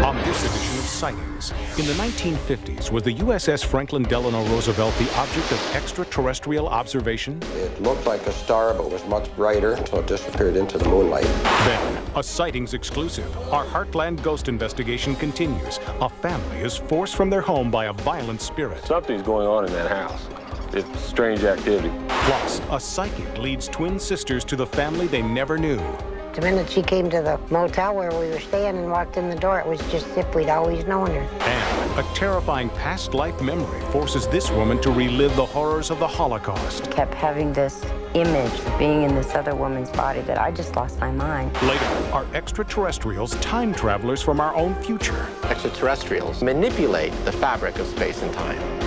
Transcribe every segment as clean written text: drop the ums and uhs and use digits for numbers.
On this edition of Sightings, in the 1950s, was the USS Franklin Delano Roosevelt the object of extraterrestrial observation? It looked like a star, but was much brighter until it disappeared into the moonlight. Then, a Sightings exclusive. Our Heartland ghost investigation continues. A family is forced from their home by a violent spirit. Something's going on in that house. It's strange activity. Plus, a psychic leads twin sisters to the family they never knew. The minute she came to the motel where we were staying and walked in the door, it was just as if we'd always known her. And a terrifying past life memory forces this woman to relive the horrors of the Holocaust. I kept having this image of being in this other woman's body that I just lost my mind. Later, are extraterrestrials time travelers from our own future? Extraterrestrials manipulate the fabric of space and time.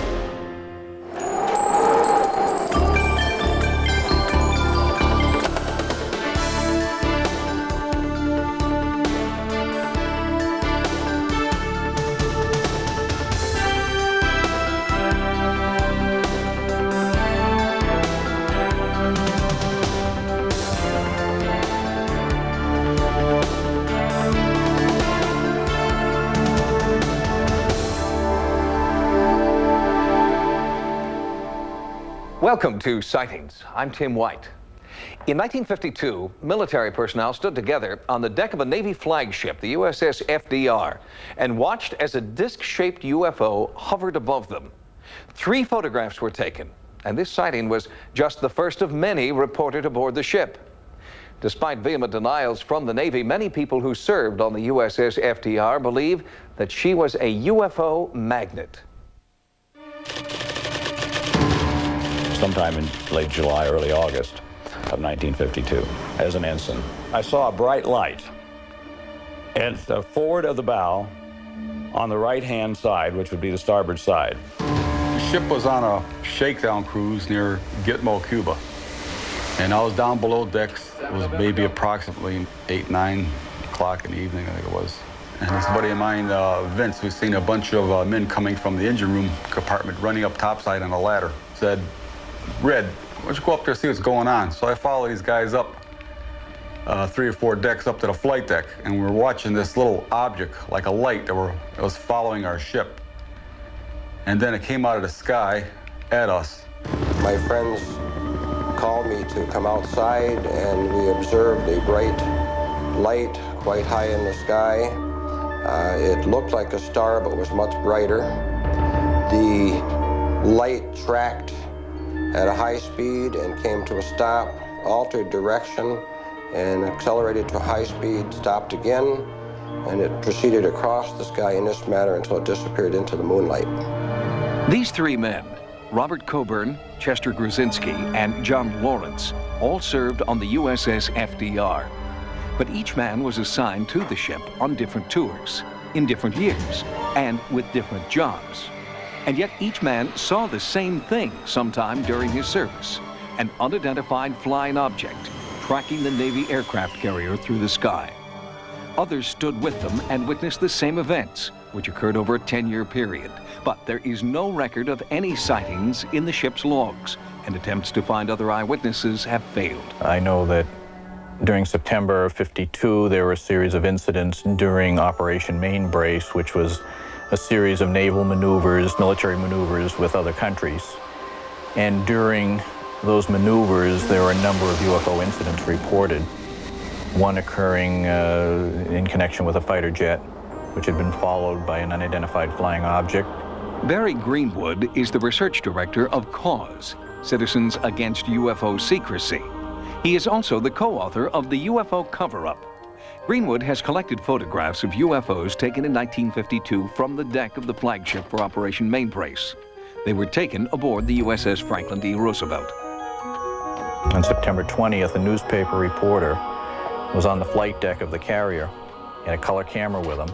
Welcome to Sightings. I'm Tim White. In 1952, military personnel stood together on the deck of a Navy flagship, the USS F.D.R., and watched as a disc-shaped UFO hovered above them. 3 photographs were taken, and this sighting was just the first of many reported aboard the ship. Despite vehement denials from the Navy, many people who served on the USS F.D.R. believe that she was a UFO magnet. Sometime in late July, early August of 1952, as an ensign, I saw a bright light at the forward of the bow on the right-hand side, which would be the starboard side. The ship was on a shakedown cruise near Gitmo, Cuba. And I was down below decks. It was maybe approximately 8, 9 o'clock in the evening, I think it was. And this buddy of mine, Vince, who's seen a bunch of men coming from the engine room compartment running up topside on a ladder, said, "Red, why don't you go up there and see what's going on?" So I follow these guys up 3 or 4 decks up to the flight deck, and we're watching this little object, like a light, that was following our ship. And then it came out of the sky at us. My friends called me to come outside, and we observed a bright light quite high in the sky. It looked like a star, but was much brighter. The light tracked at a high speed and came to a stop, altered direction, and accelerated to a high speed, stopped again, and it proceeded across the sky in this manner until it disappeared into the moonlight. These 3 men, Robert Coburn, Chester Gruzinski, and John Lawrence, all served on the USS F.D.R. But each man was assigned to the ship on different tours, in different years, and with different jobs. And yet each man saw the same thing sometime during his service, an unidentified flying object tracking the Navy aircraft carrier through the sky. Others stood with them and witnessed the same events, which occurred over a 10-year period. But there is no record of any sightings in the ship's logs, and attempts to find other eyewitnesses have failed. I know that during September of '52, there were a series of incidents during Operation Mainbrace, which was a series of naval maneuvers, military maneuvers with other countries. And during those maneuvers, there were a number of UFO incidents reported. One occurring in connection with a fighter jet, which had been followed by an unidentified flying object. Barry Greenwood is the research director of CAUSE, Citizens Against UFO Secrecy. He is also the co-author of the UFO Cover-Up. Greenwood has collected photographs of UFOs taken in 1952 from the deck of the flagship for Operation Mainbrace. They were taken aboard the USS Franklin D. Roosevelt. On September 20th, a newspaper reporter was on the flight deck of the carrier and a color camera with him.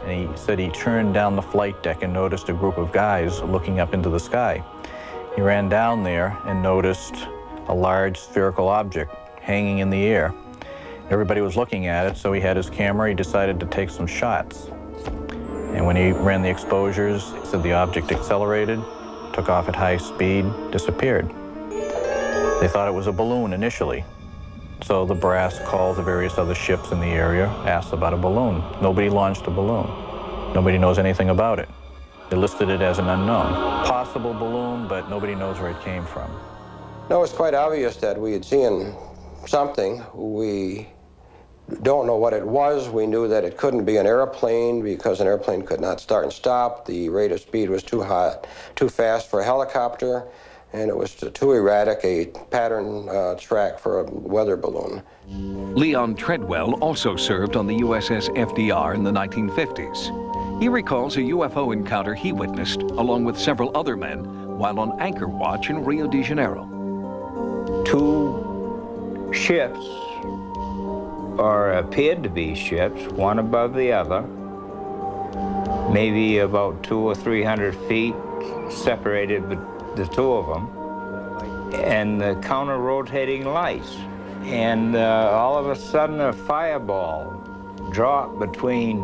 And he said he turned down the flight deck and noticed a group of guys looking up into the sky. He ran down there and noticed a large spherical object hanging in the air. Everybody was looking at it, so he had his camera. He decided to take some shots. And when he ran the exposures, he said the object accelerated, took off at high speed, disappeared. They thought it was a balloon initially. So the brass called the various other ships in the area, asked about a balloon. Nobody launched a balloon. Nobody knows anything about it. They listed it as an unknown. Possible balloon, but nobody knows where it came from. No, it's quite obvious that we had seen something. We don't know what it was. We knew that it couldn't be an airplane because an airplane could not start and stop. The rate of speed was too high, too fast for a helicopter, and it was too erratic a pattern track for a weather balloon. Leon Treadwell also served on the USS F.D.R. in the 1950s. He recalls a UFO encounter he witnessed along with several other men while on anchor watch in Rio de Janeiro. Two ships, or appeared to be ships, one above the other, maybe about 200 or 300 feet separated the two of them, and the counter-rotating lights. And all of a sudden a fireball dropped between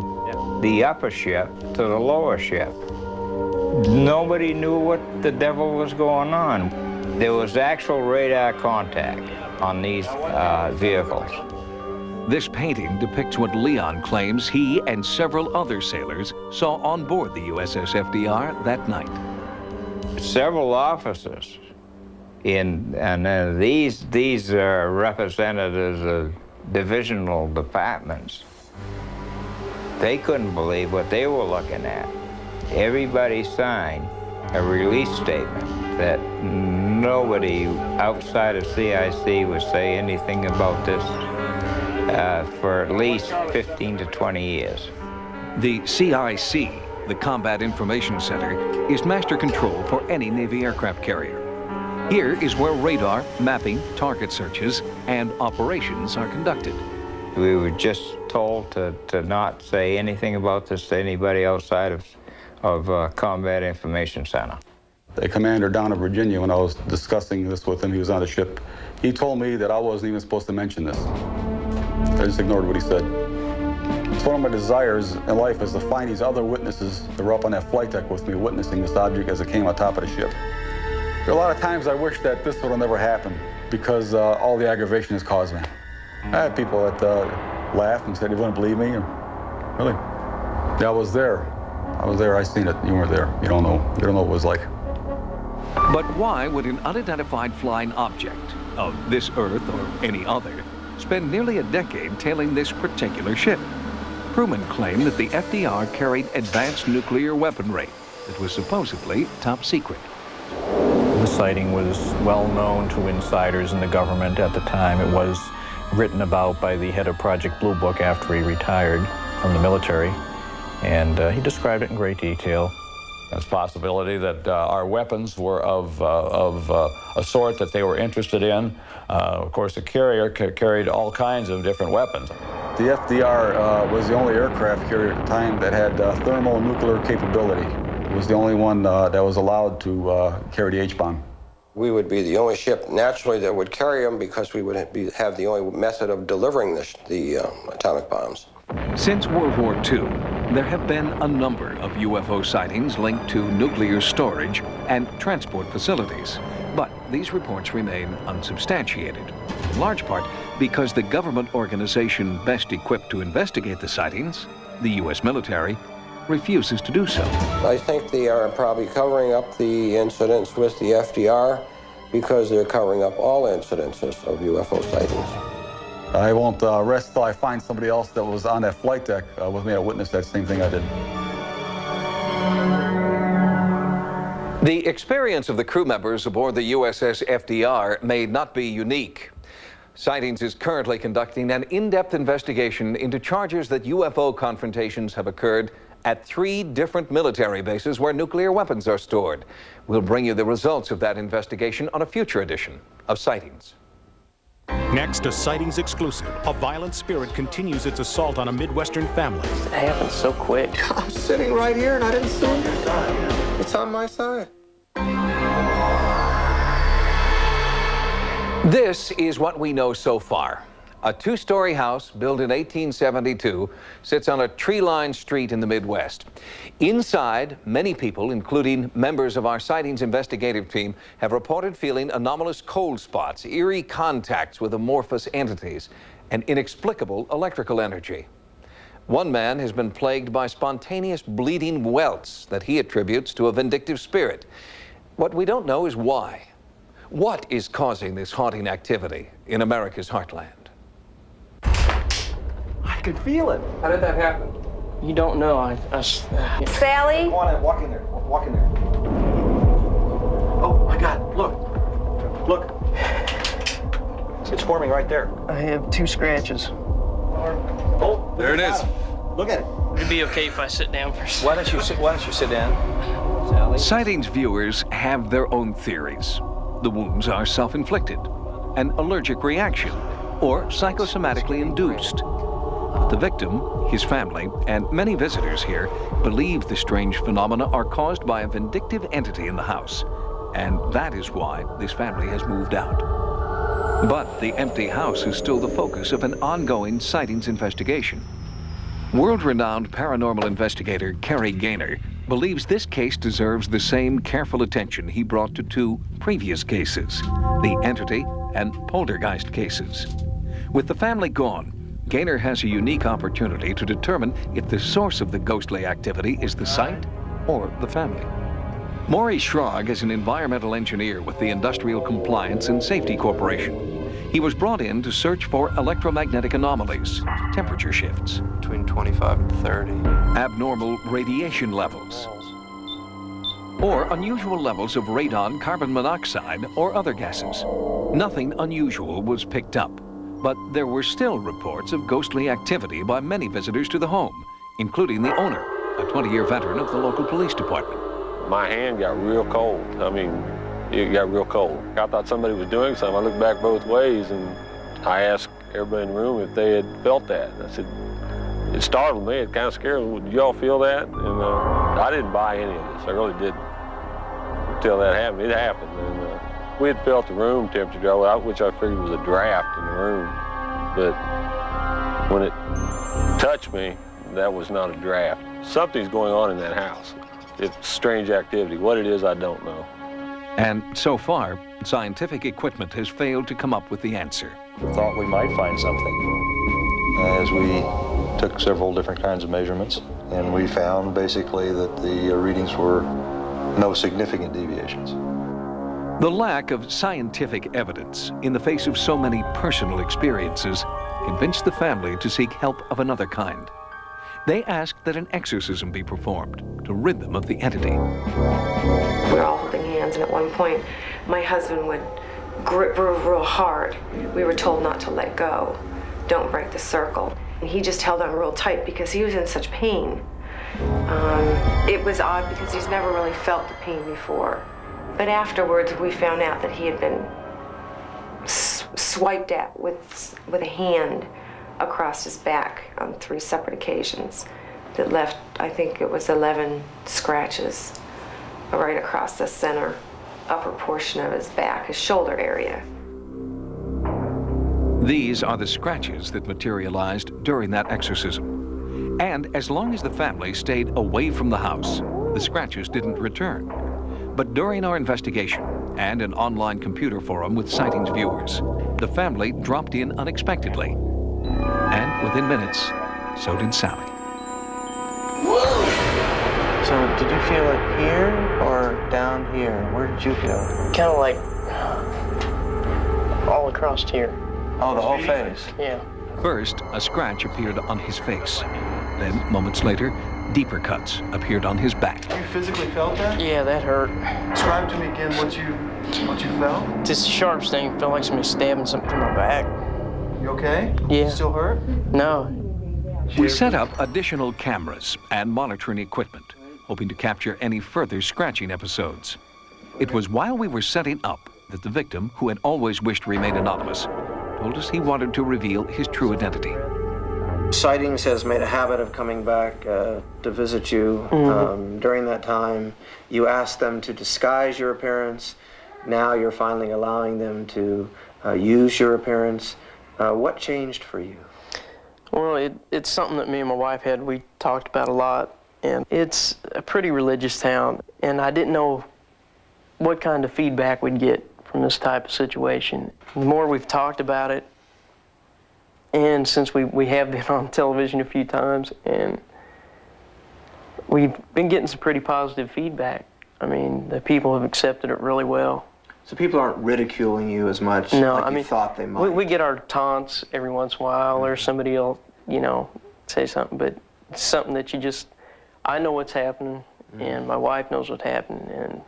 the upper ship to the lower ship. Nobody knew what the devil was going on. There was actual radar contact on these vehicles. This painting depicts what Leon claims he and several other sailors saw on board the USS F.D.R. that night. Several officers and these are representatives of divisional departments. They couldn't believe what they were looking at. Everybody signed a release statement that nobody outside of CIC would say anything about this for at least 15 to 20 years. The CIC, the Combat Information Center, is master control for any Navy aircraft carrier. Here is where radar, mapping, target searches, and operations are conducted. We were just told to not say anything about this to anybody outside of Combat Information Center. The commander down in Virginia, when I was discussing this with him, he was on the ship, he told me that I wasn't even supposed to mention this. I just ignored what he said. It's one of my desires in life is to find these other witnesses that were up on that flight deck with me witnessing this object as it came on top of the ship. There are a lot of times I wish that this would have never happened because all the aggravation has caused me. I had people that laughed and said, "You wouldn't believe me?" Really? Yeah, I was there. I seen it. You weren't there. You don't know. You don't know what it was like. But why would an unidentified flying object of this Earth or any other spend nearly a decade tailing this particular ship? Crewmen claim that the F.D.R. carried advanced nuclear weaponry that was supposedly top secret. The sighting was well known to insiders in the government at the time. It was written about by the head of Project Blue Book after he retired from the military, and he described it in great detail. There's a possibility that our weapons were of a sort that they were interested in. Of course, the carrier carried all kinds of different weapons. The F.D.R. was the only aircraft carrier at the time that had thermonuclear capability. It was the only one that was allowed to carry the H-bomb. We would be the only ship, naturally, that would carry them because we would have the only method of delivering the atomic bombs. Since World War II, there have been a number of UFO sightings linked to nuclear storage and transport facilities. But these reports remain unsubstantiated, in large part because the government organization best equipped to investigate the sightings, the U.S. military, refuses to do so. I think they are probably covering up the incidents with the F.D.R. because they're covering up all incidences of UFO sightings. I won't rest till I find somebody else that was on that flight deck with me to witness that same thing I did. The experience of the crew members aboard the USS F.D.R. may not be unique. Sightings is currently conducting an in-depth investigation into charges that UFO confrontations have occurred at 3 different military bases where nuclear weapons are stored. We'll bring you the results of that investigation on a future edition of Sightings. Next, a Sightings exclusive. A violent spirit continues its assault on a Midwestern family. It happened so quick. I'm sitting right here and I didn't see it. It's on my side. This is what we know so far. A 2-story house built in 1872 sits on a tree-lined street in the Midwest. Inside, many people, including members of our Sightings investigative team, have reported feeling anomalous cold spots, eerie contacts with amorphous entities, and inexplicable electrical energy. One man has been plagued by spontaneous bleeding welts that he attributes to a vindictive spirit. What we don't know is why. What is causing this haunting activity in America's heartland? I could feel it. How did that happen? You don't know. Sally? Go on in, walk in there. Walk in there. Oh my God, look. Look. It's forming right there. I have 2 scratches. Oh, there it is. Look at it. It'd be okay if I sit down for a second. Why don't you sit down, Sally? Sightings viewers have their own theories. The wounds are self-inflicted, an allergic reaction, or psychosomatically induced. But the victim, his family, and many visitors here believe the strange phenomena are caused by a vindictive entity in the house. And that is why this family has moved out. But the empty house is still the focus of an ongoing sightings investigation. World-renowned paranormal investigator Kerry Gaynor believes this case deserves the same careful attention he brought to 2 previous cases, the entity and poltergeist cases. With the family gone, Gaynor has a unique opportunity to determine if the source of the ghostly activity is the site or the family. Maurice Schrog is an environmental engineer with the Industrial Compliance and Safety Corporation. He was brought in to search for electromagnetic anomalies, temperature shifts, between 25 and 30, abnormal radiation levels, or unusual levels of radon, carbon monoxide, or other gases. Nothing unusual was picked up, but there were still reports of ghostly activity by many visitors to the home, including the owner, a 20-year veteran of the local police department. My hand got real cold. I mean, it got real cold. I thought somebody was doing something. I looked back both ways, and I asked everybody in the room if they had felt that. And I said, it startled me. It kind of scared me. Did y'all feel that? And I didn't buy any of this. I really didn't until that happened. It happened. And we had felt the room temperature, which I figured was a draft in the room. But when it touched me, that was not a draft. Something's going on in that house. It's strange activity. What it is, I don't know. And so far, scientific equipment has failed to come up with the answer. We thought we might find something as we took several different kinds of measurements, and we found basically that the readings were no significant deviations. The lack of scientific evidence in the face of so many personal experiences convinced the family to seek help of another kind. They asked that an exorcism be performed to rid them of the entity. We were all holding hands, and at one point, my husband would grip real hard. We were told not to let go. Don't break the circle. And he just held on real tight because he was in such pain. It was odd because he's never really felt the pain before. But afterwards, we found out that he had been swiped at with a hand across his back on 3 separate occasions that left, I think it was 11 scratches right across the center upper portion of his back, his shoulder area. These are the scratches that materialized during that exorcism. And as long as the family stayed away from the house, the scratches didn't return. But during our investigation and an online computer forum with sightings viewers, the family dropped in unexpectedly. And within minutes, so did Sally. Whoa! So did you feel it here or down here? Where did you feel it? Kind of like all across here. Oh, the whole face? Yeah. First, a scratch appeared on his face. Then, moments later, deeper cuts appeared on his back. You physically felt that? Yeah, that hurt. Describe to me again what you felt. This sharp sting felt like somebody stabbing something in my back. You okay? Yeah. Still hurt? No. We set up additional cameras and monitoring equipment, hoping to capture any further scratching episodes. It was while we were setting up that the victim, who had always wished to remain anonymous, told us he wanted to reveal his true identity. Sightings has made a habit of coming back to visit you. During that time, you asked them to disguise your appearance. Now you're finally allowing them to use your appearance. What changed for you? Well, it's something that me and my wife we talked about a lot. And it's a pretty religious town. And I didn't know what kind of feedback we'd get from this type of situation. The more we've talked about it, And since we have been on television a few times, and we've been getting some pretty positive feedback. I mean, the people have accepted it really well. So people aren't ridiculing you as much like you thought they might? We get our taunts every once in a while, or somebody will, you know, say something, but it's something that you just, I know what's happening, and my wife knows what's happening, and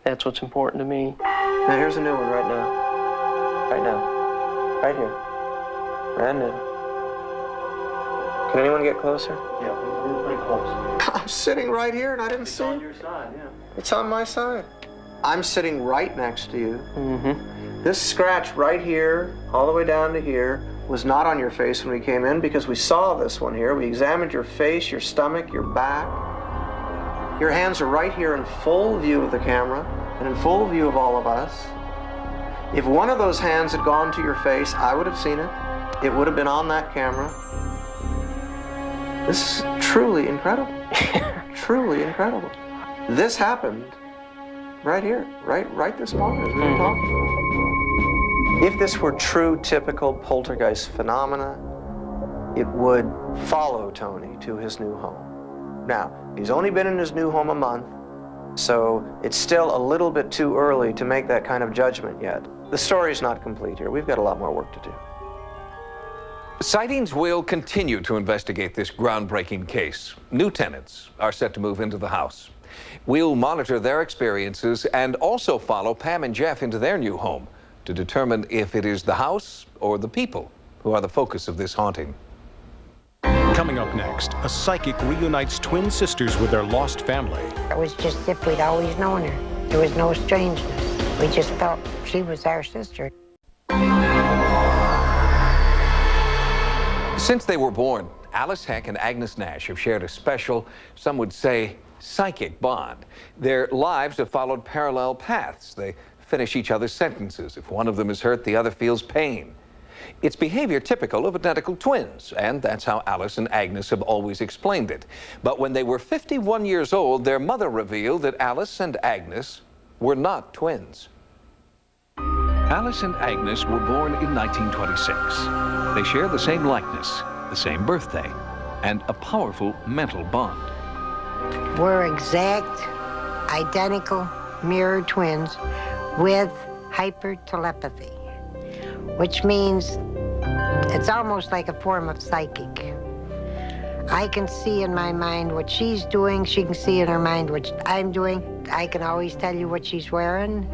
that's what's important to me. Now here's a new one right now. Right now. Right here. Brand new. Can anyone get closer? Yeah, we're pretty close. I'm sitting right here and I didn't see it. It's on your side, yeah. It's on my side. I'm sitting right next to you. Mm-hmm. This scratch right here, all the way down to here, was not on your face when we came in because we saw this one here. We examined your face, your stomach, your back. Your hands are right here in full view of the camera and in full view of all of us. If one of those hands had gone to your face, I would have seen it. It would have been on that camera. This is truly incredible. Truly incredible. This happened right here, right this moment as we were talking. If this were true, typical poltergeist phenomena, it would follow Tony to his new home. Now, he's only been in his new home a month, so it's still a little bit too early to make that kind of judgment yet. The story's not complete here. We've got a lot more work to do. Sightings will continue to investigate this groundbreaking case. New tenants are set to move into the house. We'll monitor their experiences and also follow Pam and Jeff into their new home to determine if it is the house or the people who are the focus of this haunting. Coming up next, a psychic reunites twin sisters with their lost family. It was just as if we'd always known her. There was no strangeness. We just felt she was our sister. Since they were born, Alice Heck and Agnes Nash have shared a special, some would say, psychic bond. Their lives have followed parallel paths. They finish each other's sentences. If one of them is hurt, the other feels pain. It's behavior typical of identical twins, and that's how Alice and Agnes have always explained it. But when they were 51 years old, their mother revealed that Alice and Agnes were not twins. Alice and Agnes were born in 1926. They share the same likeness, the same birthday, and a powerful mental bond. We're exact, identical, mirror twins with hypertelepathy, which means it's almost like a form of psychic. I can see in my mind what she's doing. She can see in her mind what I'm doing. I can always tell you what she's wearing.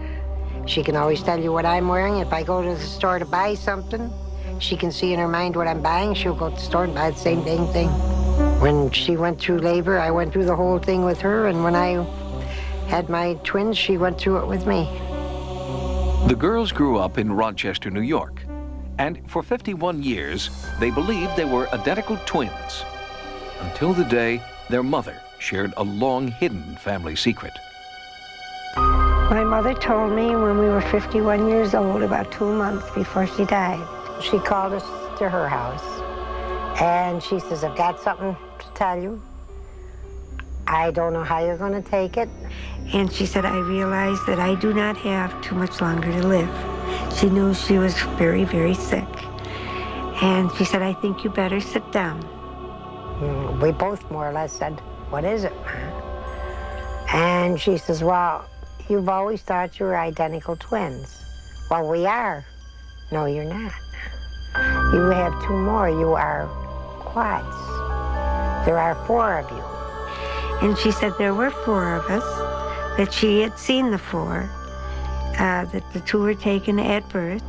She can always tell you what I'm wearing. If I go to the store to buy something, she can see in her mind what I'm buying. She'll go to the store and buy the same dang thing. When she went through labor, I went through the whole thing with her, and when I had my twins, she went through it with me. The girls grew up in Rochester, New York, and for 51 years, they believed they were identical twins, until the day their mother shared a long-hidden family secret. My mother told me when we were 51 years old, about 2 months before she died. She called us to her house, and she says, I've got something to tell you. I don't know how you're going to take it. And she said, I realized that I do not have too much longer to live. She knew she was very, very sick. And she said, I think you better sit down. We both more or less said, what is it, Ma? And she says, well, you've always thought you were identical twins. Well, we are. No, you're not. You have 2 more. You are quads. There are 4 of you. And she said there were 4 of us, that she had seen the 4, that the 2 were taken at birth.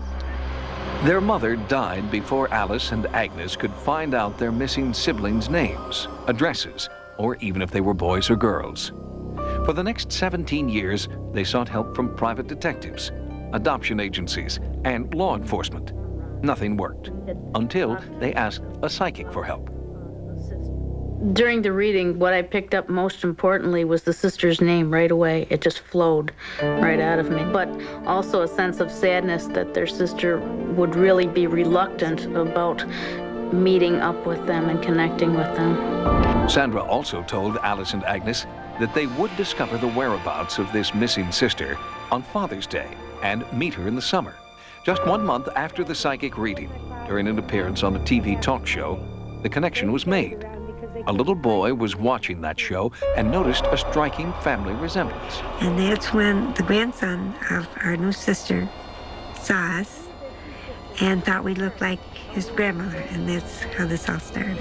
Their mother died before Alice and Agnes could find out their missing siblings' names, addresses, or even if they were boys or girls. For the next 17 years, they sought help from private detectives, adoption agencies, and law enforcement. Nothing worked, until they asked a psychic for help. During the reading, what I picked up most importantly was the sister's name right away. It just flowed right out of me. But also a sense of sadness that their sister would really be reluctant about meeting up with them and connecting with them. Sandra also told Alice and Agnes that they would discover the whereabouts of this missing sister on Father's Day and meet her in the summer, just 1 month after the psychic reading, during an appearance on a TV talk show, the connection was made. A little boy was watching that show and noticed a striking family resemblance. And that's when the grandson of our new sister saw us and thought we looked like his grandmother, and that's how this all started.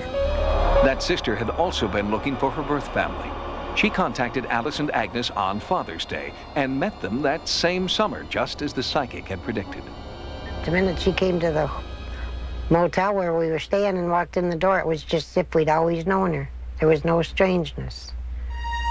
That sister had also been looking for her birth family. She contacted Alice and Agnes on Father's Day and met them that same summer, just as the psychic had predicted. The minute she came to the motel where we were staying and walked in the door, it was just as if we'd always known her. There was no strangeness.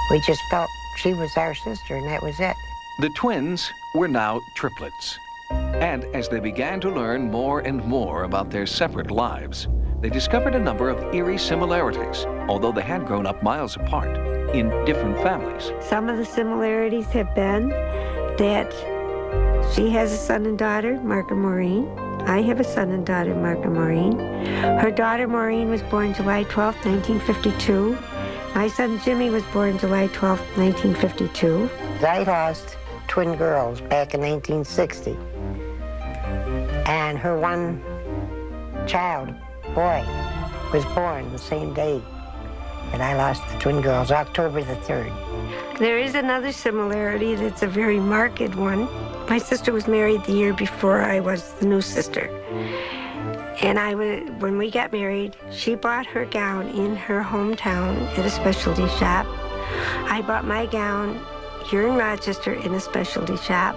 We just felt she was our sister, and that was it. The twins were now triplets. And as they began to learn more and more about their separate lives, they discovered a number of eerie similarities, although they had grown up miles apart in different families. Some of the similarities have been that she has a son and daughter, Mark and Maureen. I have a son and daughter, Mark and Maureen. Her daughter, Maureen, was born July 12, 1952. My son, Jimmy, was born July 12, 1952. I lost twin girls back in 1960. And her one child, boy, was born the same day that I lost the twin girls, October the 3rd. There is another similarity that's a very marked one. My sister was married the year before I was the new sister. And when we got married, she bought her gown in her hometown at a specialty shop. I bought my gown here in Rochester in a specialty shop.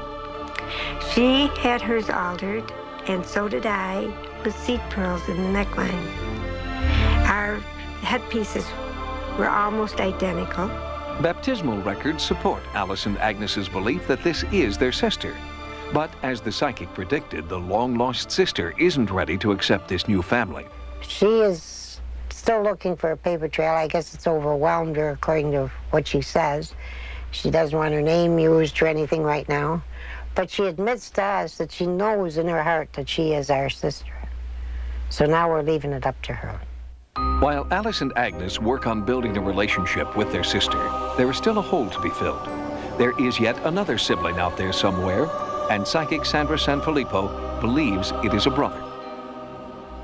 She had hers altered, and so did I, with seat pearls in the neckline. Our headpieces were almost identical. Baptismal records support Alice and Agnes's belief that this is their sister. But as the psychic predicted, the long-lost sister isn't ready to accept this new family. She is still looking for a paper trail. I guess it's overwhelmed her, according to what she says. She doesn't want her name used or anything right now. But she admits to us that she knows in her heart that she is our sister. So now we're leaving it up to her. While Alice and Agnes work on building a relationship with their sister, there is still a hole to be filled. There is yet another sibling out there somewhere, and psychic Sandra Sanfilippo believes it is a brother.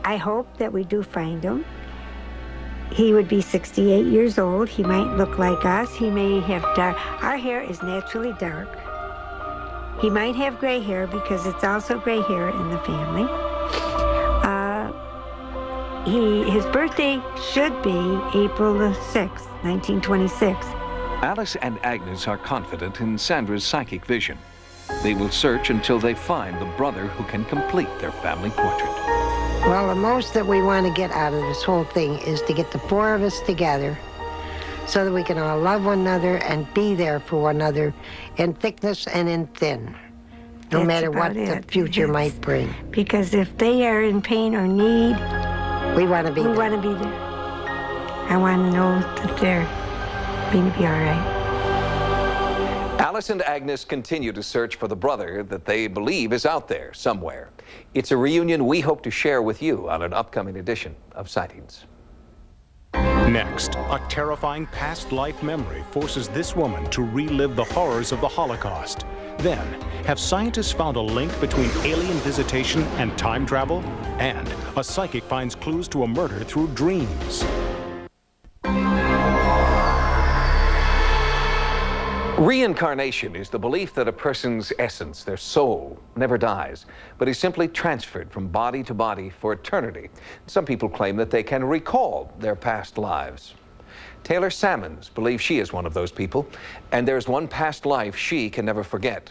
I hope that we do find him. He would be 68 years old. He might look like us. He may have dark. Our hair is naturally dark. He might have gray hair because it's also gray hair in the family. His birthday should be April the 6th, 1926. Alice and Agnes are confident in Sandra's psychic vision. They will search until they find the brother who can complete their family portrait. Well, the most that we want to get out of this whole thing is to get the four of us together so that we can all love one another and be there for one another in thickness and in thin, no matter what the future might bring. Because if they are in pain or need, we want to be there. We want to be there. I want to know that they're going to be all right. Alice and Agnes continue to search for the brother that they believe is out there somewhere. It's a reunion we hope to share with you on an upcoming edition of Sightings. Next, a terrifying past life memory forces this woman to relive the horrors of the Holocaust. Then, have scientists found a link between alien visitation and time travel? And a psychic finds clues to a murder through dreams. Reincarnation is the belief that a person's essence, their soul, never dies, but is simply transferred from body to body for eternity. Some people claim that they can recall their past lives. Taylor Sammons believes she is one of those people, and there's one past life she can never forget.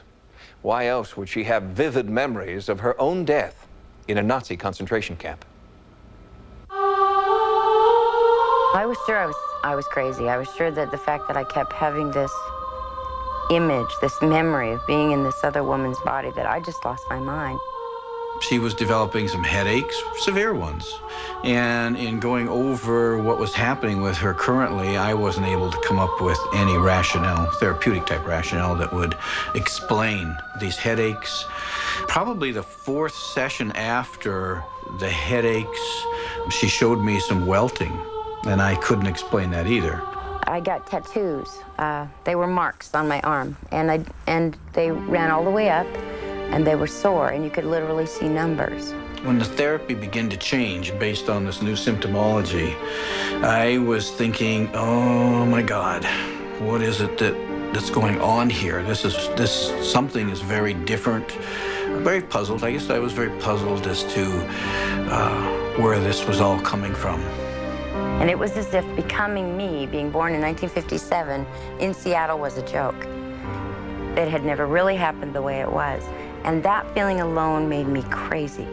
Why else would she have vivid memories of her own death in a Nazi concentration camp? I was sure I was crazy. I was sure that the fact that I kept having this image, this memory of being in this other woman's body, that I just lost my mind. She was developing some headaches, severe ones. And in going over what was happening with her currently, I wasn't able to come up with any rationale, therapeutic type rationale, that would explain these headaches. Probably the fourth session after the headaches, she showed me some welting, and I couldn't explain that either. I got tattoos. They were marks on my arm, and they ran all the way up, and they were sore, and you could literally see numbers. When the therapy began to change based on this new symptomology, I was thinking, oh my God, what is it that's going on here? This something is very different. I'm very puzzled. I guess I was very puzzled as to where this was all coming from. And it was as if becoming me, being born in 1957 in Seattle, was a joke. It had never really happened the way it was. And that feeling alone made me crazy.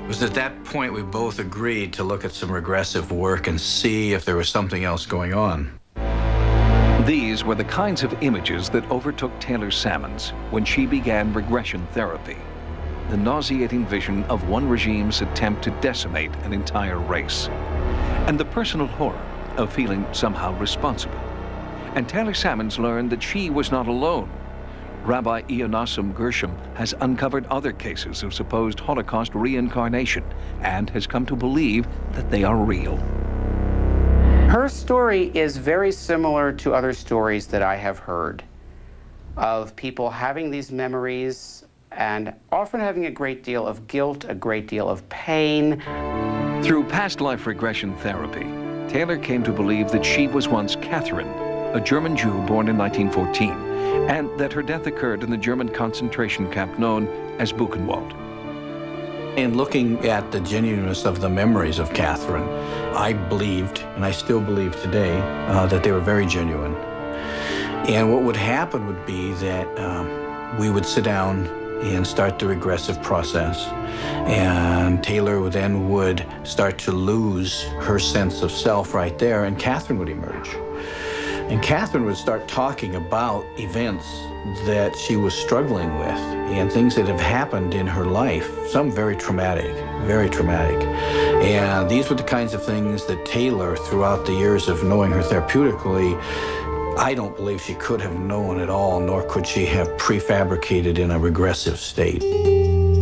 It was at that point we both agreed to look at some regressive work and see if there was something else going on. These were the kinds of images that overtook Taylor Sammons when she began regression therapy. The nauseating vision of one regime's attempt to decimate an entire race. And the personal horror of feeling somehow responsible. And Taylor Sammons learned that she was not alone. Rabbi Ionasim Gershom has uncovered other cases of supposed Holocaust reincarnation and has come to believe that they are real. Her story is very similar to other stories that I have heard of people having these memories and often having a great deal of guilt, a great deal of pain. Through past life regression therapy, Taylor came to believe that she was once Catherine, a German Jew born in 1914, and that her death occurred in the German concentration camp known as Buchenwald. In looking at the genuineness of the memories of Catherine, I believed, and I still believe today, that they were very genuine. And what would happen would be that we would sit down and start the regressive process. And Taylor then would start to lose her sense of self right there, and Catherine would emerge. And Catherine would start talking about events that she was struggling with and things that have happened in her life, some very traumatic, very traumatic. And these were the kinds of things that Taylor, throughout the years of knowing her therapeutically, I don't believe she could have known at all, nor could she have prefabricated in a regressive state.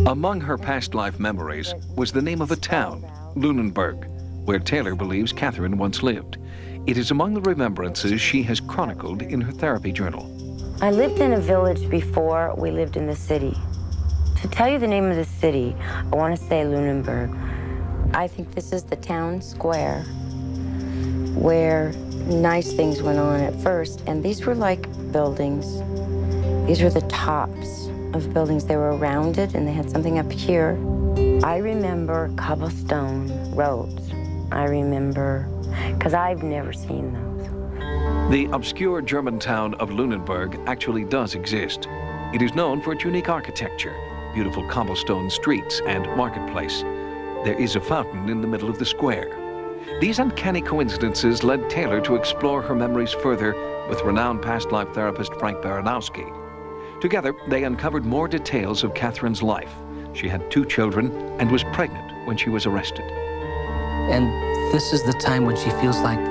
Among her past life memories was the name of a town, Lunenburg, where Taylor believes Catherine once lived. It is among the remembrances she has chronicled in her therapy journal. I lived in a village before we lived in the city. To tell you the name of the city, I want to say Lunenburg. I think this is the town square where nice things went on at first, and these were like buildings. These were the tops of buildings. They were rounded and they had something up here. I remember cobblestone roads. I remember, because I've never seen those. The obscure German town of Lunenburg actually does exist. It is known for its unique architecture, beautiful cobblestone streets, and marketplace. There is a fountain in the middle of the square. These uncanny coincidences led Taylor to explore her memories further with renowned past life therapist Frank Baranowski. Together, they uncovered more details of Catherine's life. She had 2 children and was pregnant when she was arrested. And this is the time when she feels like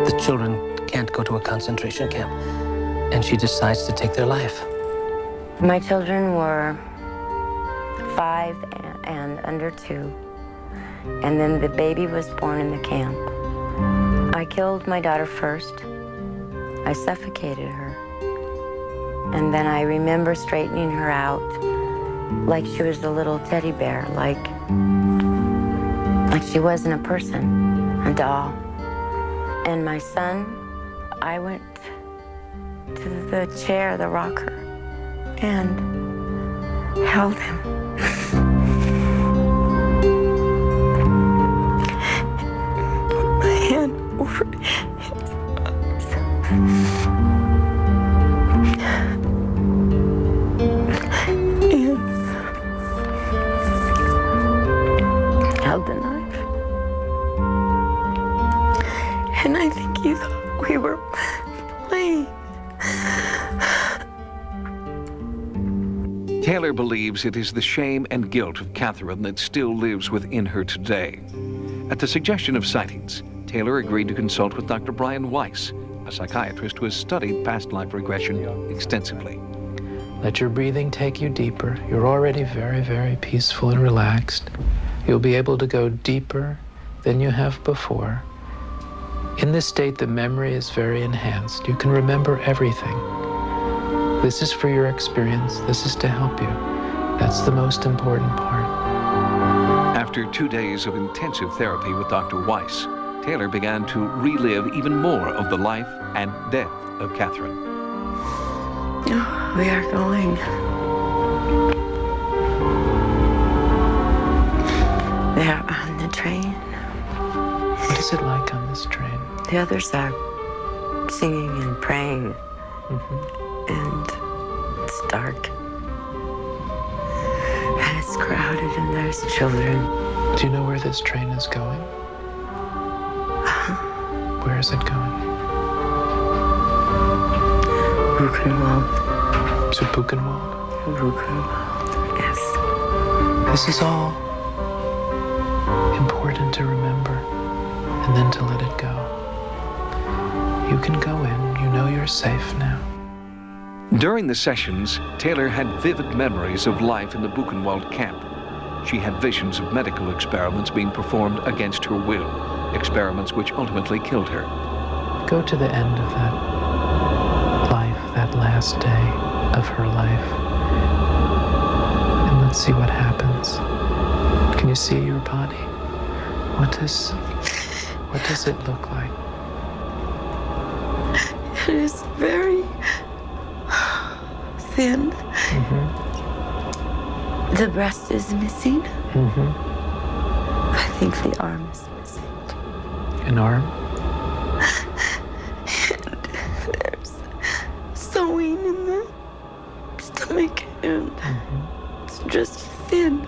the children can't go to a concentration camp, and she decides to take their life. My children were 5 and under 2. And then the baby was born in the camp. I killed my daughter first. I suffocated her. And then I remember straightening her out like she was a little teddy bear, like she wasn't a person, a doll. And my son, I went to the chair, the rocker, and held him. Over his and held the knife. And I think he thought we were playing. Taylor believes it is the shame and guilt of Catherine that still lives within her today. At the suggestion of Sightings, Taylor agreed to consult with Dr. Brian Weiss, a psychiatrist who has studied past life regression extensively. Let your breathing take you deeper. You're already very, very peaceful and relaxed. You'll be able to go deeper than you have before. In this state, the memory is very enhanced. You can remember everything. This is for your experience. This is to help you. That's the most important part. After 2 days of intensive therapy with Dr. Weiss, Taylor began to relive even more of the life and death of Catherine. Oh, we are going. They're on the train. What is it like on this train? The others are singing and praying. And it's dark. And it's crowded and there's children. Do you know where this train is going? Where is it going? Buchenwald. To Buchenwald? Buchenwald, yes. This is all important to remember and then to let it go. You can go in. You know you're safe now. During the sessions, Taylor had vivid memories of life in the Buchenwald camp. She had visions of medical experiments being performed against her will, experiments which ultimately killed her. Go to the end of that life, that last day of her life, and let's see what happens. Can you see your body? What does it look like? It is very thin. The breast is missing. I think the arm is missing. An arm? And there's sewing in the stomach, and it's just thin.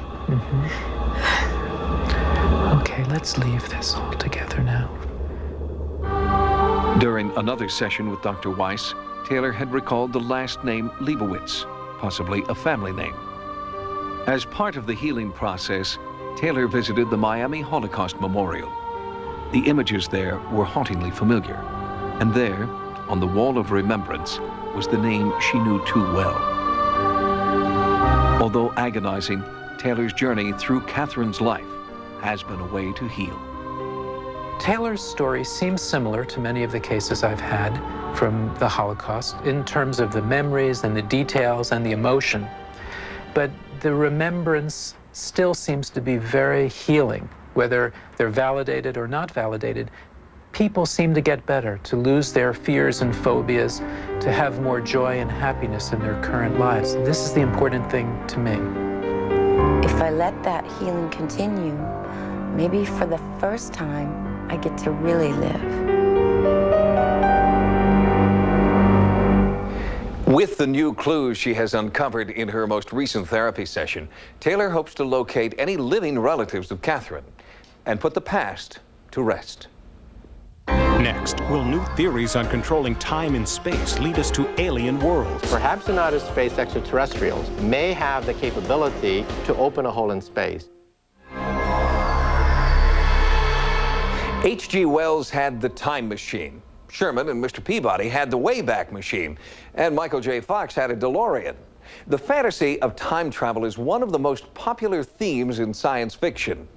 Okay, let's leave this all together now. During another session with Dr. Weiss, Taylor had recalled the last name Leibowitz, possibly a family name. As part of the healing process, Taylor visited the Miami Holocaust Memorial. The images there were hauntingly familiar, and there, on the wall of remembrance, was the name she knew too well. Although agonizing, Taylor's journey through Catherine's life has been a way to heal. Taylor's story seems similar to many of the cases I've had from the Holocaust in terms of the memories and the details and the emotion. But the remembrance still seems to be very healing, whether they're validated or not validated. People seem to get better, to lose their fears and phobias, to have more joy and happiness in their current lives. This is the important thing to me. If I let that healing continue, maybe for the first time, I get to really live. With the new clues she has uncovered in her most recent therapy session, Taylor hopes to locate any living relatives of Catherine and put the past to rest. Next, will new theories on controlling time and space lead us to alien worlds? Perhaps in outer space, extraterrestrials may have the capability to open a hole in space. H.G. Wells had the time machine. Sherman and Mr. Peabody had the Wayback Machine. And Michael J. Fox had a DeLorean. The fantasy of time travel is one of the most popular themes in science fiction.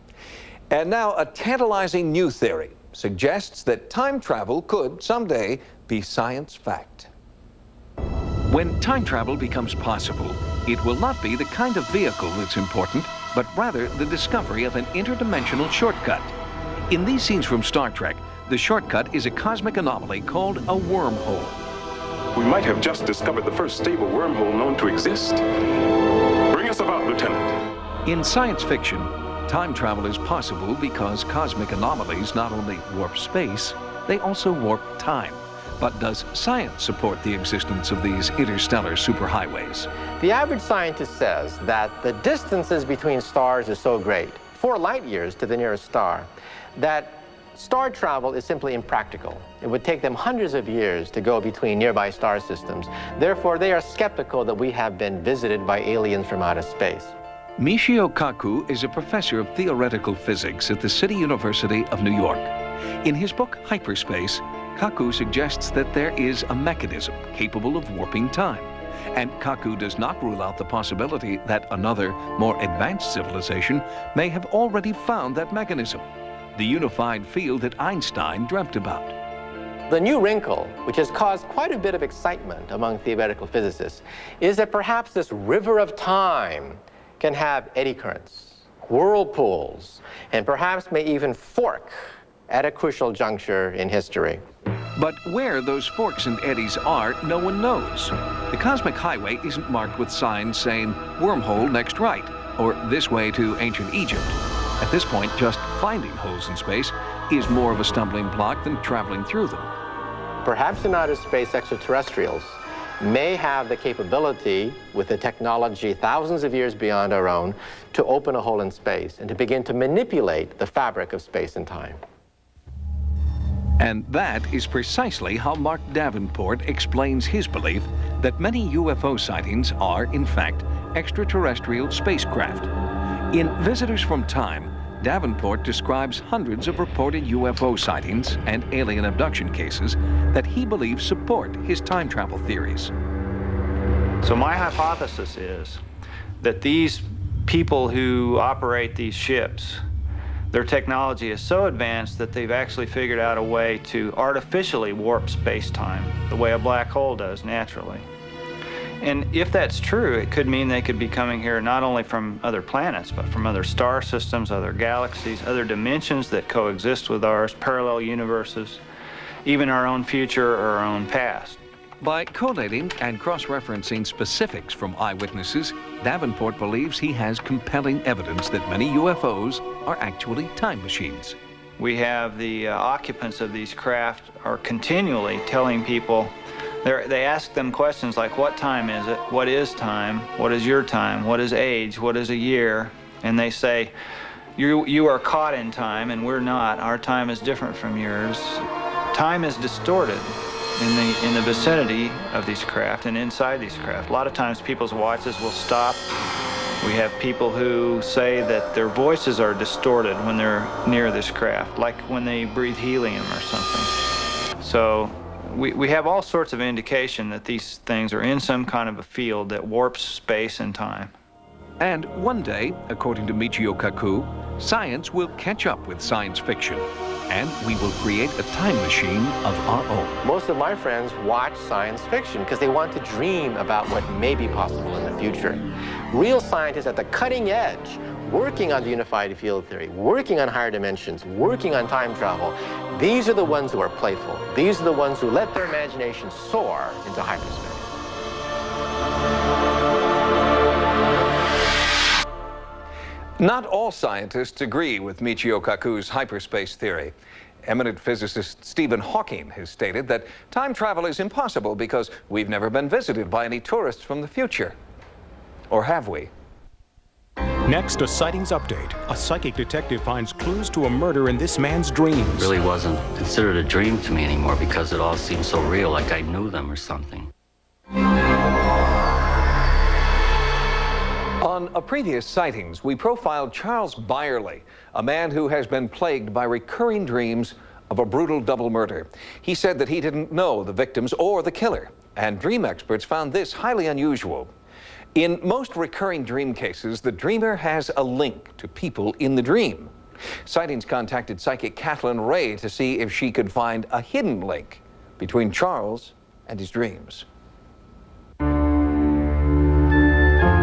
And now a tantalizing new theory suggests that time travel could someday be science fact. When time travel becomes possible, it will not be the kind of vehicle that's important, but rather the discovery of an interdimensional shortcut. In these scenes from Star Trek, the shortcut is a cosmic anomaly called a wormhole. We might have just discovered the first stable wormhole known to exist. Bring us about, Lieutenant. In science fiction, time travel is possible because cosmic anomalies not only warp space, they also warp time. But does science support the existence of these interstellar superhighways? The average scientist says that the distances between stars are so great, 4 light years to the nearest star, that star travel is simply impractical. It would take them hundreds of years to go between nearby star systems. Therefore, they are skeptical that we have been visited by aliens from outer space. Michio Kaku is a professor of theoretical physics at the City University of New York. In his book, Hyperspace, Kaku suggests that there is a mechanism capable of warping time. And Kaku does not rule out the possibility that another, more advanced civilization may have already found that mechanism, the unified field that Einstein dreamt about. The new wrinkle, which has caused quite a bit of excitement among theoretical physicists, is that perhaps this river of time can have eddy currents, whirlpools, and perhaps may even fork at a crucial juncture in history. But where those forks and eddies are, no one knows. The cosmic highway isn't marked with signs saying, wormhole next right, or this way to ancient Egypt. At this point, just finding holes in space is more of a stumbling block than traveling through them. Perhaps in outer space, extraterrestrials may have the capability, with a technology thousands of years beyond our own, to open a hole in space and to begin to manipulate the fabric of space and time. And that is precisely how Mark Davenport explains his belief that many UFO sightings are, in fact, extraterrestrial spacecraft. In Visitors from Time, Davenport describes hundreds of reported UFO sightings and alien abduction cases that he believes support his time travel theories. So my hypothesis is that these people who operate these ships, their technology is so advanced that they've actually figured out a way to artificially warp space-time, the way a black hole does naturally. And if that's true, it could mean they could be coming here not only from other planets, but from other star systems, other galaxies, other dimensions that coexist with ours, parallel universes, even our own future or our own past. By collating and cross-referencing specifics from eyewitnesses, Davenport believes he has compelling evidence that many UFOs are actually time machines. We have the occupants of these craft are continually telling people, they ask them questions like, what time is it? What is time? What is your time? What is age? What is a year? And they say, you are caught in time and we're not. Our time is different from yours. Time is distorted in the vicinity of these craft and inside these craft. A lot of times people's watches will stop. We have people who say that their voices are distorted when they're near this craft, like when they breathe helium or something. So we have all sorts of indication that these things are in some kind of a field that warps space and time. And one day, according to Michio Kaku, science will catch up with science fiction, and we will create a time machine of our own. Most of my friends watch science fiction because they want to dream about what may be possible in the future. Real scientists at the cutting edge, working on the unified field theory, working on higher dimensions, working on time travel, these are the ones who are playful. These are the ones who let their imagination soar into hyperspace. Not all scientists agree with Michio Kaku's hyperspace theory. Eminent physicist Stephen Hawking has stated that time travel is impossible because we've never been visited by any tourists from the future. Or have we? Next, a sightings update. A psychic detective finds clues to a murder in this man's dreams. It really wasn't considered a dream to me anymore because it all seemed so real, like I knew them or something. On a previous Sightings, we profiled Charles Byerly, a man who has been plagued by recurring dreams of a brutal double murder. He said that he didn't know the victims or the killer, and dream experts found this highly unusual. In most recurring dream cases, the dreamer has a link to people in the dream. Sightings contacted psychic Kathleen Ray to see if she could find a hidden link between Charles and his dreams.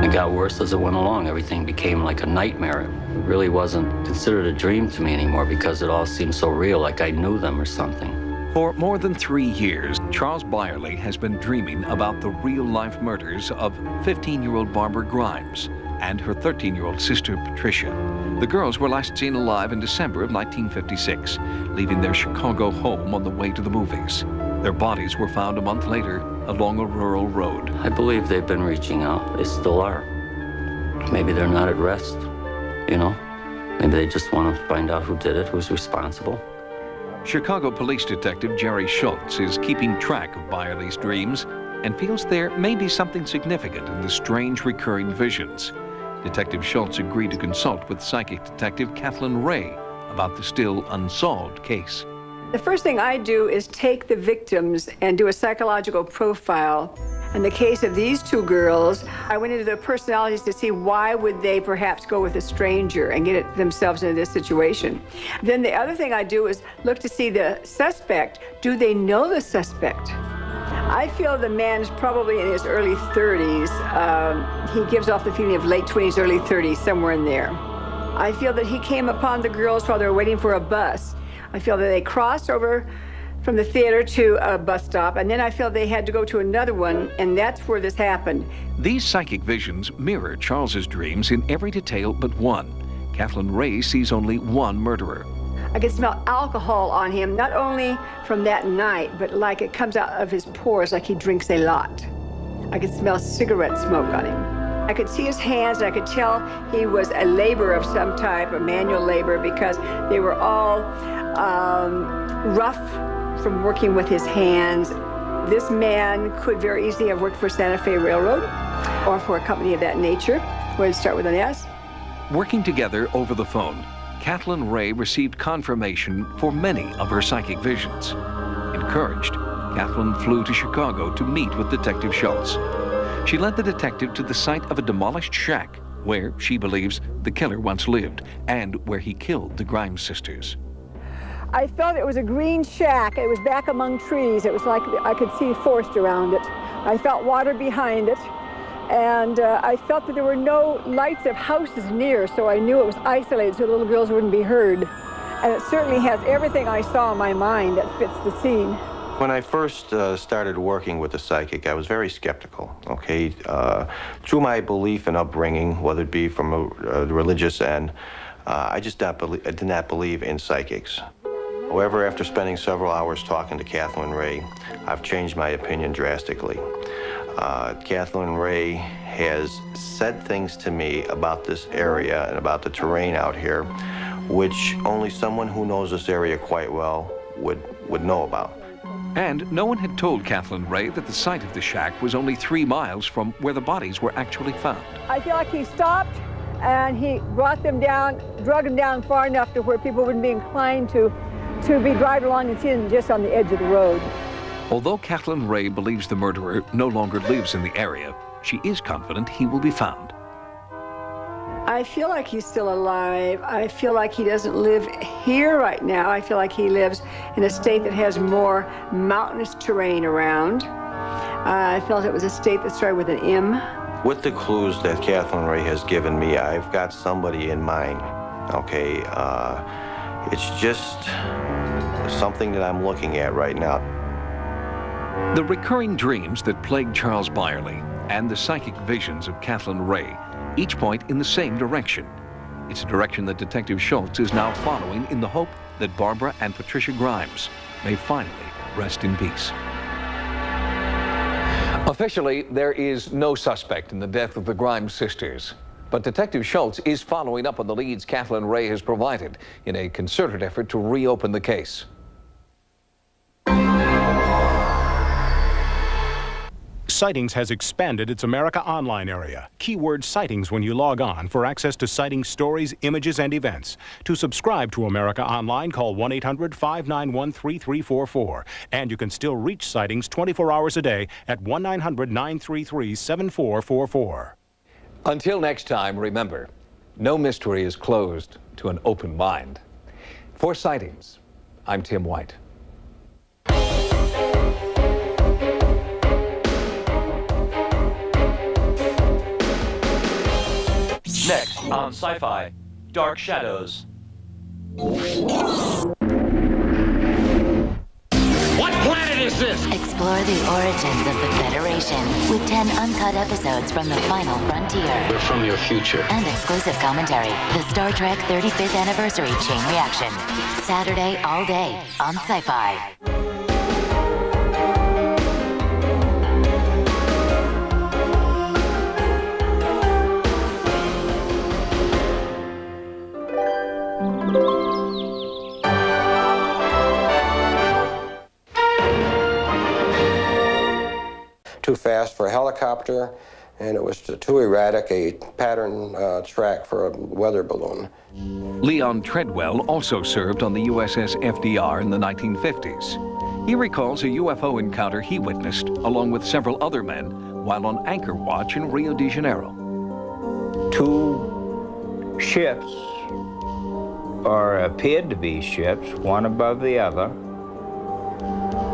It got worse as it went along. Everything became like a nightmare. It really wasn't considered a dream to me anymore because it all seemed so real, like I knew them or something. For more than 3 years, Charles Byerly has been dreaming about the real-life murders of 15-year-old Barbara Grimes and her 13-year-old sister, Patricia. The girls were last seen alive in December of 1956, leaving their Chicago home on the way to the movies. Their bodies were found a month later along a rural road. I believe they've been reaching out. They still are. Maybe they're not at rest, you know? Maybe they just want to find out who did it, who's responsible. Chicago police detective Jerry Schultz is keeping track of Byerly's dreams and feels there may be something significant in the strange recurring visions. Detective Schultz agreed to consult with psychic detective Kathleen Ray about the still unsolved case. The first thing I do is take the victims and do a psychological profile. In the case of these two girls, I went into their personalities to see why would they perhaps go with a stranger and get themselves into this situation. Then the other thing I do is look to see the suspect. Do they know the suspect? I feel the man's probably in his early 30s. He gives off the feeling of late 20s, early 30s, somewhere in there. I feel that he came upon the girls while they were waiting for a bus. I feel that they crossed over from the theater to a bus stop, and then I feel they had to go to another one, and that's where this happened. These psychic visions mirror Charles's dreams in every detail but one. Kathleen Ray sees only one murderer. I could smell alcohol on him, not only from that night, but like it comes out of his pores like he drinks a lot. I could smell cigarette smoke on him. I could see his hands, and I could tell he was a laborer of some type, a manual labor, because they were all rough from working with his hands. This man could very easily have worked for Santa Fe Railroad or for a company of that nature. Would start with an S. Working together over the phone, Kathleen Ray received confirmation for many of her psychic visions. Encouraged, Kathleen flew to Chicago to meet with Detective Schultz. She led the detective to the site of a demolished shack where she believes the killer once lived and where he killed the Grimes sisters. I felt it was a green shack. It was back among trees. It was like I could see forest around it. I felt water behind it. And I felt that there were no lights of houses near, so I knew it was isolated so the little girls wouldn't be heard. And it certainly has everything I saw in my mind that fits the scene. When I first started working with the psychic, I was very skeptical, okay? Through my belief and upbringing, whether it be from a religious end, I just did not believe in psychics. However, after spending several hours talking to Kathleen Ray, I've changed my opinion drastically. Kathleen Ray has said things to me about this area and about the terrain out here, which only someone who knows this area quite well would know about. And no one had told Kathleen Ray that the site of the shack was only 3 miles from where the bodies were actually found. I feel like he stopped and he brought them down, drug them down far enough to where people wouldn't be inclined to be driving along and seeing them just on the edge of the road. Although Kathleen Ray believes the murderer no longer lives in the area, she is confident he will be found. I feel like he's still alive. I feel like he doesn't live here right now. I feel like he lives in a state that has more mountainous terrain around. I felt it was a state that started with an M. With the clues that Kathleen Ray has given me, I've got somebody in mind, okay? It's just something that I'm looking at right now. The recurring dreams that plagued Charles Byerly and the psychic visions of Kathleen Ray each point in the same direction. It's a direction that Detective Schultz is now following in the hope that Barbara and Patricia Grimes may finally rest in peace. Officially, there is no suspect in the death of the Grimes sisters. But Detective Schultz is following up on the leads Kathleen Ray has provided in a concerted effort to reopen the case. Sightings has expanded its America Online area. Keyword Sightings when you log on for access to Sightings stories, images, and events. To subscribe to America Online, call 1-800-591-3344. And you can still reach Sightings 24 hours a day at 1-900-933-7444. Until next time, remember, no mystery is closed to an open mind. For Sightings, I'm Tim White. Next on Sci-Fi, Dark Shadows. What planet is this? Explore the origins of the Federation with 10 uncut episodes from the final frontier. We're from your future. And exclusive commentary. The Star Trek 35th Anniversary Chain Reaction. Saturday all day on Sci-Fi. Too fast for a helicopter, and it was too erratic a pattern track for a weather balloon. Leon Treadwell also served on the USS F.D.R. in the 1950s. He recalls a UFO encounter he witnessed along with several other men while on anchor watch in Rio de Janeiro. 2 ships, or appeared to be ships, one above the other,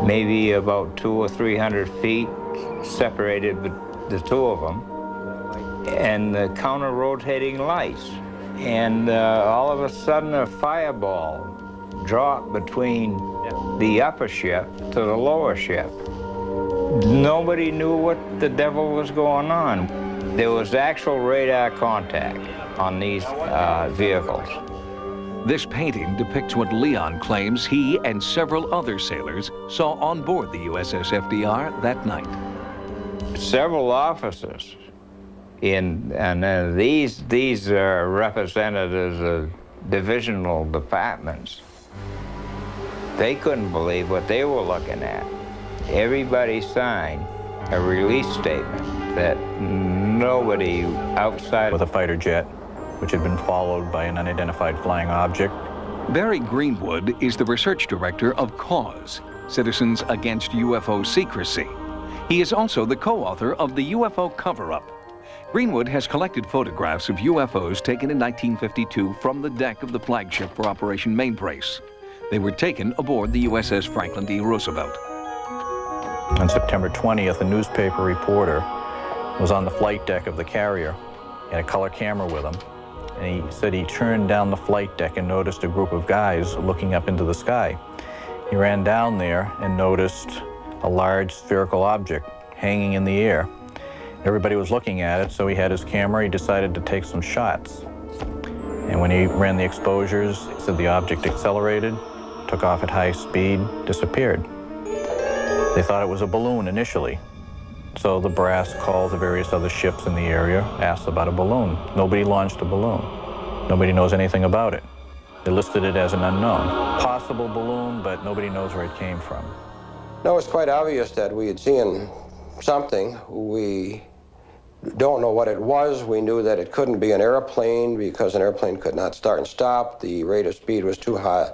maybe about 200 or 300 feet separated the two of them, and the counter-rotating lights. and all of a sudden a fireball dropped between the upper ship to the lower ship. Nobody knew what the devil was going on. There was actual radar contact on these vehicles. This painting depicts what Leon claims he and several other sailors saw on board the USS F.D.R. that night. Several officers and these are representatives of divisional departments. They couldn't believe what they were looking at. Everybody signed a release statement that nobody outside with a fighter jet, which had been followed by an unidentified flying object. Barry Greenwood is the research director of CAUSE, Citizens Against UFO Secrecy. He is also the co-author of the UFO Cover-Up. Greenwood has collected photographs of UFOs taken in 1952 from the deck of the flagship for Operation Mainbrace. They were taken aboard the USS Franklin D. Roosevelt. On September 20th, a newspaper reporter was on the flight deck of the carrier and a color camera with him. And he said he turned down the flight deck and noticed a group of guys looking up into the sky. He ran down there and noticed a large spherical object hanging in the air. Everybody was looking at it, so he had his camera. He decided to take some shots. And when he ran the exposures, he said the object accelerated, took off at high speed, disappeared. They thought it was a balloon initially. So the brass called the various other ships in the area, asked about a balloon. Nobody launched a balloon. Nobody knows anything about it. They listed it as an unknown. Possible balloon, but nobody knows where it came from. No, it's quite obvious that we had seen something. We don't know what it was. We knew that it couldn't be an airplane because an airplane could not start and stop. The rate of speed was too high.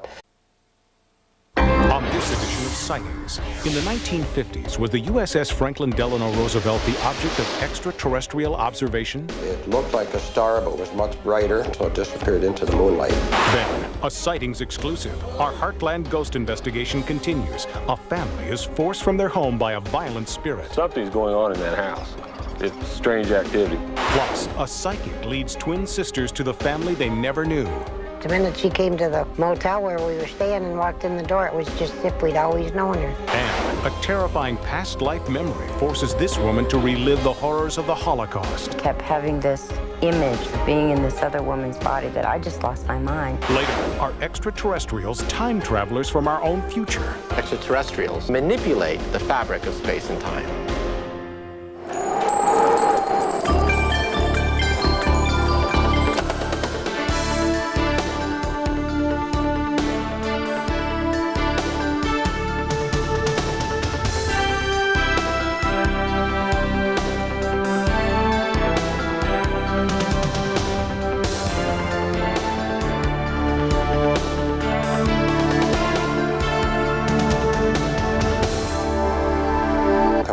On this edition of Sightings, in the 1950s, was the USS Franklin Delano Roosevelt the object of extraterrestrial observation? It looked like a star, but was much brighter, so it disappeared into the moonlight. Then, a Sightings exclusive. Our Heartland ghost investigation continues. A family is forced from their home by a violent spirit. Something's going on in that house. It's strange activity. Plus, a psychic leads twin sisters to the family they never knew. The minute she came to the motel where we were staying and walked in the door, it was just as if we'd always known her. And a terrifying past life memory forces this woman to relive the horrors of the Holocaust. I kept having this image of being in this other woman's body that I just lost my mind. Later, are extraterrestrials time travelers from our own future? Extraterrestrials manipulate the fabric of space and time.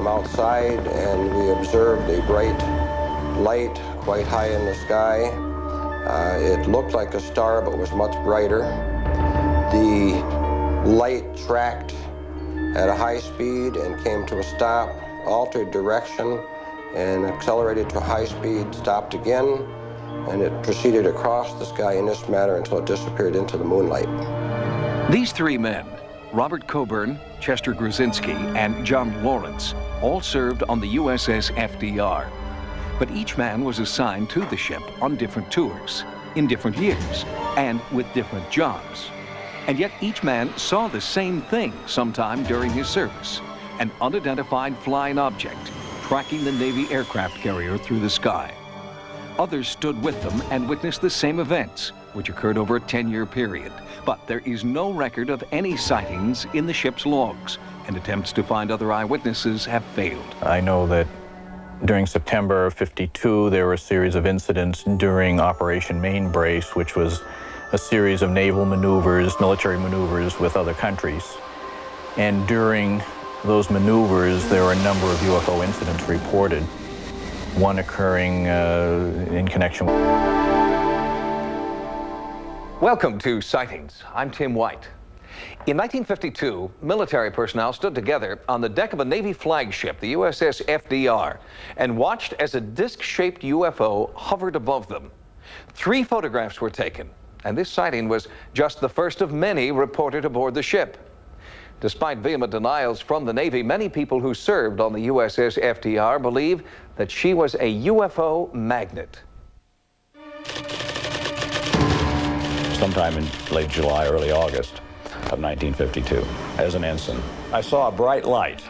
Outside, and we observed a bright light quite high in the sky. It looked like a star, but was much brighter. The light tracked at a high speed and came to a stop, altered direction, and accelerated to high speed, stopped again, and it proceeded across the sky in this manner until it disappeared into the moonlight. These three men, Robert Coburn, Chester Gruzinski, and John Lawrence, all served on the USS F.D.R. But each man was assigned to the ship on different tours, in different years, and with different jobs. And yet each man saw the same thing sometime during his service, an unidentified flying object tracking the Navy aircraft carrier through the sky. Others stood with them and witnessed the same events, which occurred over a 10-year period. But there is no record of any sightings in the ship's logs, and attempts to find other eyewitnesses have failed. I know that during September of '52, there were a series of incidents during Operation Mainbrace, which was a series of naval maneuvers, military maneuvers with other countries. And during those maneuvers, there were a number of UFO incidents reported, one occurring in connection with... Welcome to Sightings. I'm Tim White. In 1952, military personnel stood together on the deck of a Navy flagship, the USS F.D.R., and watched as a disc-shaped UFO hovered above them. 3 photographs were taken, and this sighting was just the first of many reported aboard the ship. Despite vehement denials from the Navy, many people who served on the USS F.D.R. believe that she was a UFO magnet. Sometime in late July, early August of 1952, as an ensign, I saw a bright light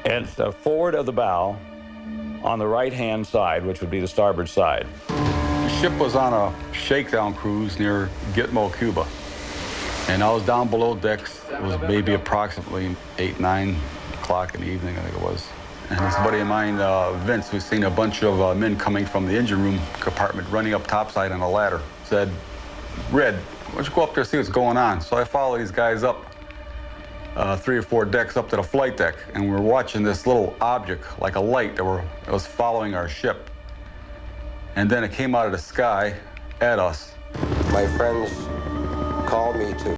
at the forward of the bow on the right-hand side, which would be the starboard side. The ship was on a shakedown cruise near Gitmo, Cuba. And I was down below decks. It was maybe approximately 8, 9 o'clock in the evening, I think it was. And this buddy of mine, Vince, who's seen a bunch of men coming from the engine room compartment running up topside on a ladder, said, "Red, why don't you go up there and see what's going on?" So I followed these guys up 3 or 4 decks up to the flight deck, and we were watching this little object, like a light, that was following our ship. And then it came out of the sky at us. My friends called me to